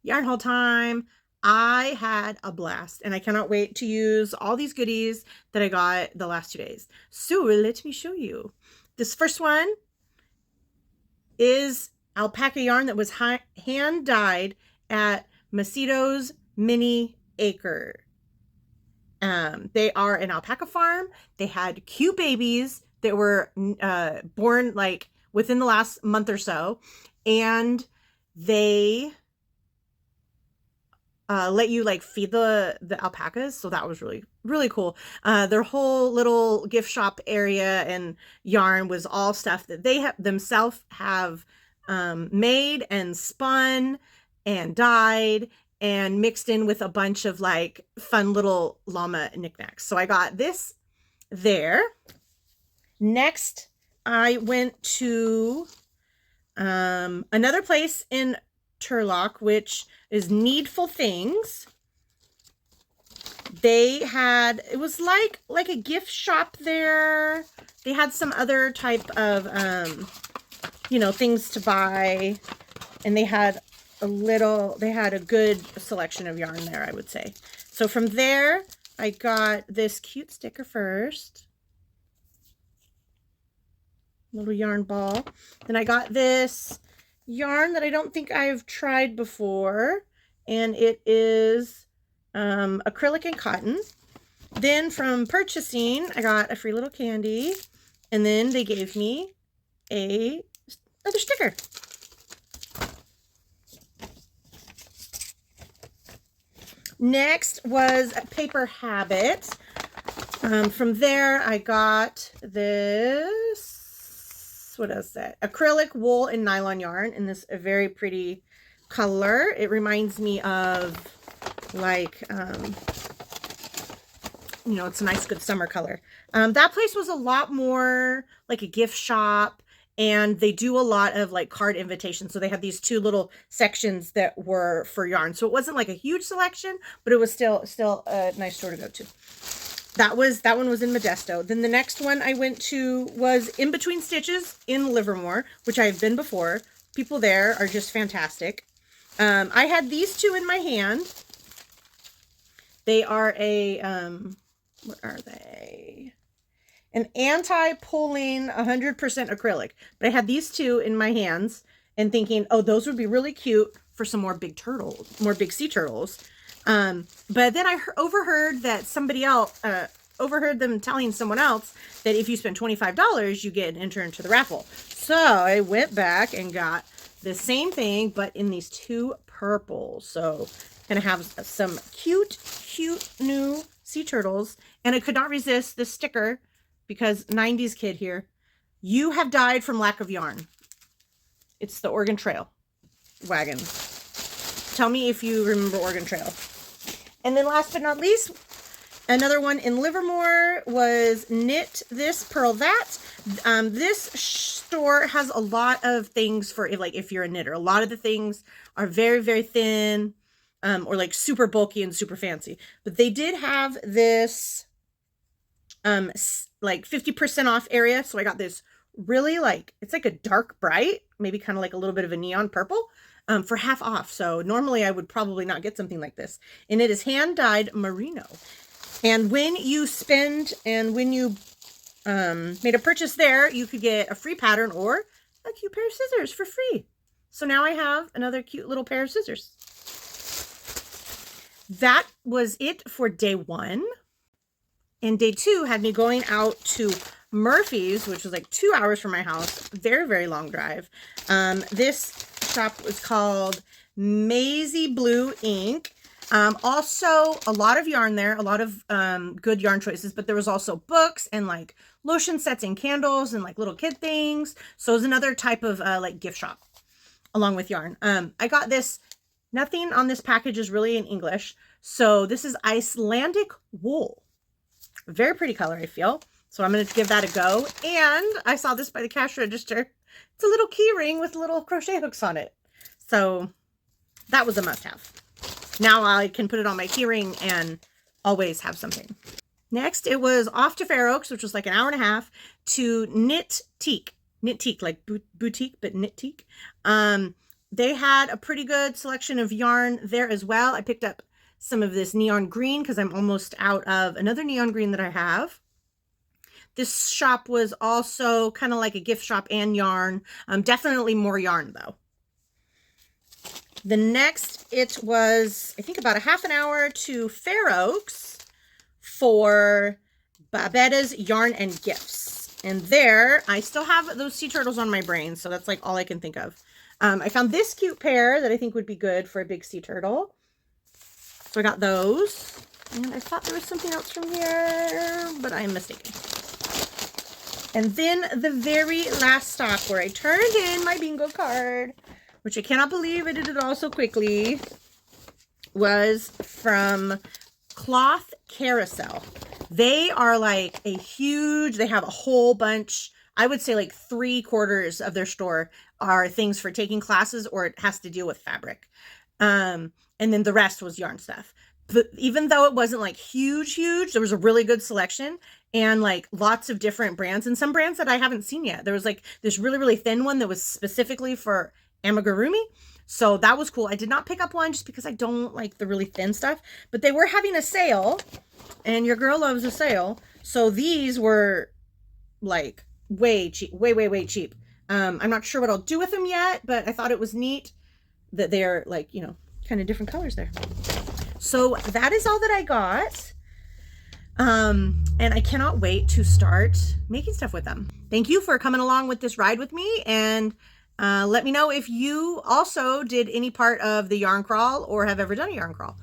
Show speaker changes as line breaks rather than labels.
yarn haul time. I had a blast and I cannot wait to use all these goodies that I got the last 2 days. So let me show you. This first one is alpaca yarn that was hand dyed at Macedo's Mini Acre. They are an alpaca farm. They had cute babies that were born like within the last month or so, and they let you like feed the alpacas. So that was really cool. Their whole little gift shop area and yarn was all stuff that they themselves have made and spun and dyed and mixed in with a bunch of like fun little llama knickknacks. So I got this there. Next, I went to another place in Turlock, which is Needful Things. They had, it was like a gift shop there. They had some other type of, you know, things to buy. And they had a good selection of yarn there, I would say. So from there, I got this cute sticker first. Little yarn ball. Then I got this yarn that I don't think I've tried before, and it is acrylic and cotton. Then from purchasing, I got a free little candy, and then they gave me another sticker. Next was a paper habit. From there, I got this. What is that? Acrylic wool and nylon yarn in this very pretty color. It reminds me of like, you know, it's a nice, good summer color. That place was a lot more like a gift shop, and they do a lot of like card invitations. So they have these two little sections that were for yarn. So it wasn't like a huge selection, but it was still a nice store to go to. That one was in Modesto. Then the next one I went to was In Between Stitches in Livermore, which I've been before. People there are just fantastic. I had these two in my hand. They are a, what are they? An anti-pulling 100% acrylic. But I had these two in my hands and thinking, oh, those would be really cute for some more big sea turtles. But then I overheard that somebody else, overheard them telling someone else that if you spend $25, you get an enter into the raffle. So I went back and got the same thing, but in these two purples. So gonna have some cute new sea turtles. And I could not resist this sticker because 90s kid here. You have died from lack of yarn. It's the Oregon Trail wagon. Tell me if you remember Oregon Trail. And then last but not least, another one in Livermore was Knit This, Purl That. This store has a lot of things for if you're a knitter. A lot of the things are very, very thin or like super bulky and super fancy. But they did have this like 50% off area. So I got this really it's like a dark bright, maybe kind of like a little bit of a neon purple. For half off. So normally I would probably not get something like this. And it is hand-dyed merino. And when you spend and when you made a purchase there, you could get a free pattern or a cute pair of scissors for free. So now I have another cute little pair of scissors. That was it for day one. And day two had me going out to Murphy's, which was like 2 hours from my house. Very, very long drive. This shop was called Maisieblue Inc. Also a lot of yarn there, a lot of good yarn choices, but there was also books and like lotion sets and candles and like little kid things. So it was another type of like gift shop along with yarn. I got this, nothing on this package is really in English. So this is Icelandic wool. Very pretty color, I feel. So I'm going to give that a go. And I saw this by the cash register. It's a little key ring with little crochet hooks on it. So that was a must-have. Now I can put it on my key ring and always have something. Next, it was off to Fair Oaks, which was like an hour and a half, to Knit Teak. Knit Teak, like boutique, but Knit Teak. They had a pretty good selection of yarn there as well. I picked up some of this neon green because I'm almost out of another neon green that I have. This shop was also kind of like a gift shop and yarn. Definitely more yarn though. The next, it was, I think, about a half an hour to Fair Oaks for Babetta's Yarn and Gifts. And there, I still have those sea turtles on my brain, so that's like all I can think of. I found this cute pair that I think would be good for a big sea turtle. So I got those. And I thought there was something else from here, but I am mistaken. And then the very last stop where I turned in my bingo card, which I cannot believe I did it all so quickly, was from Cloth Carousel. They are like a huge, they have a whole bunch, I would say like 3/4 of their store are things for taking classes or it has to deal with fabric. And then the rest was yarn stuff. But even though it wasn't like huge, there was a really good selection and like lots of different brands and some brands that I haven't seen yet. There was like this really thin one that was specifically for amigurumi. So that was cool. I did not pick up one just because I don't like the really thin stuff, but they were having a sale and your girl loves a sale. So these were like way cheap, way cheap. I'm not sure what I'll do with them yet, but I thought it was neat that they're like, you know, kind of different colors there. So that is all that I got. And I cannot wait to start making stuff with them. Thank you for coming along with this ride with me. And let me know if you also did any part of the yarn crawl or have ever done a yarn crawl.